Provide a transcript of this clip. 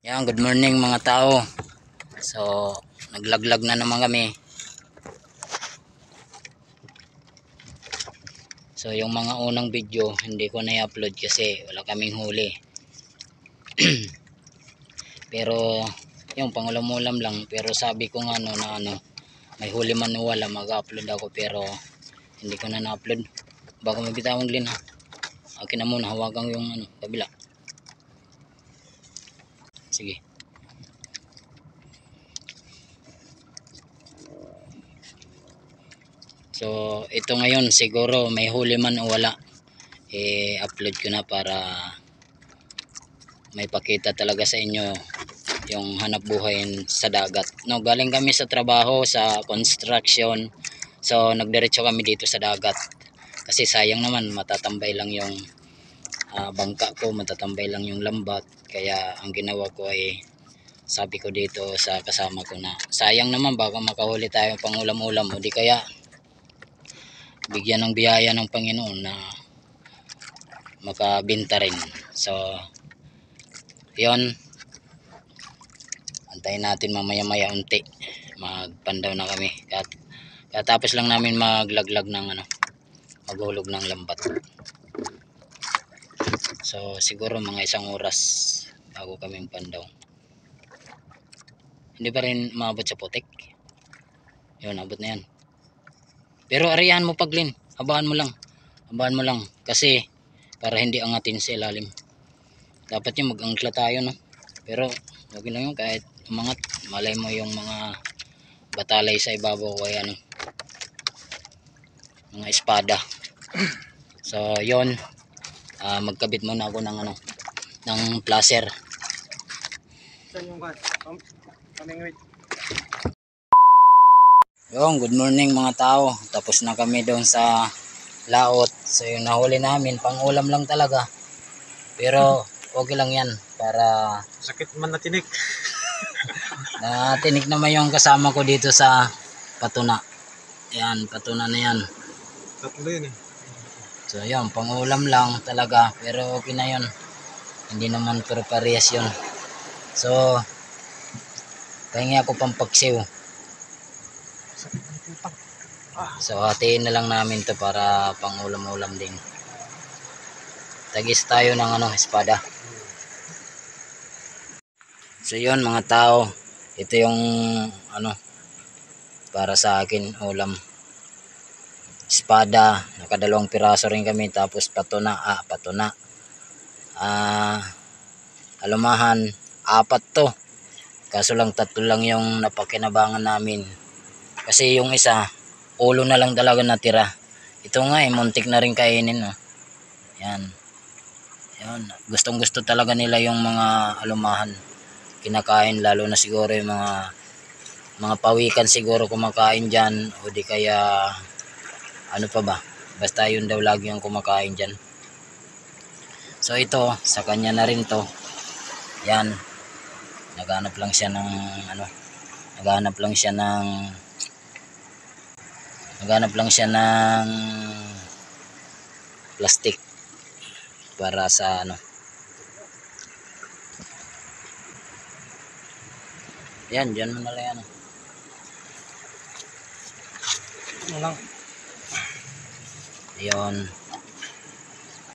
Yan, good morning mga tao. So, naglaglag na naman kami. So, yung mga unang video, hindi ko na i-upload kasi wala kaming huli. Pero, yung pangulam-ulam lang. Pero sabi ko nga na may huli man o wala, mag-upload ako. Pero, hindi ko na na-upload. Baka mabitawang din ha. Akin na muna, hawakan yung kabila. Sige. So, ito ngayon siguro may huli man o wala, upload ko na para may pakita talaga sa inyo yung hanap buhay sa dagat. No, galing kami sa trabaho sa construction. So, nagdiretso kami dito sa dagat. Kasi sayang naman, matatambay lang yung bangka ko, matatambay lang yung lambat. Kaya ang ginawa ko ay sabi ko dito sa kasama ko na sayang naman, baka makahuli tayo pang ulam-ulam o di kaya bigyan ng biyaya ng Panginoon na makabenta rin. So, yon, antayin natin mamaya-maya unti, magpandaw na kami. Katapos lang namin maglaglag ng maghulog ng lambat. So, siguro mga 1 oras bago kami pandaw. Hindi pa rin maabot sa putik. Yun, abot na yan. Pero arihan mo paglin, abahan mo lang kasi para hindi angatin sa ilalim. Dapat yung mag-angkla tayo, no? Pero okay lang yun, kahit umangat, malay mo yung mga batalay sa ibabaw o mga espada. So yon, magkabit muna ako ng ng placer. Yung good morning mga tao, tapos na kami doon sa laot. So yung nahuli namin pang ulam lang talaga, pero okay lang yan para sakit man na tinik. Tinik naman yung kasama ko dito sa patuna. Yan, patuna na yan. Tatlo yun eh. So yan, pang ulam lang talaga, pero okay na yun. Hindi naman pero parehas yun. So, pahingi ako pang paksiw. So hatiin na lang namin to para pang ulam-ulam din. Tagis tayo ng espada. So yun mga tao, ito yung para sa akin ulam. Espada, nakadalawang piraso rin kami, tapos patuna, alumahan, 4 to. Kaso lang 3 lang yung napakinabangan namin. Kasi yung isa, ulo na lang talaga natira. Ito nga muntik na rin kainin. No? Yan. Yan. Gustong gusto talaga nila yung mga alumahan. Kinakain, lalo na siguro yung mga pawikan siguro kumakain dyan. O di kaya, ano pa ba? Basta yun daw lagi yung kumakain dyan. So ito, sa kanya na rin to. Yan. Naghanap lang siya ng plastic para sa yan, dyan mo na lang yan. Ano lang. Yun.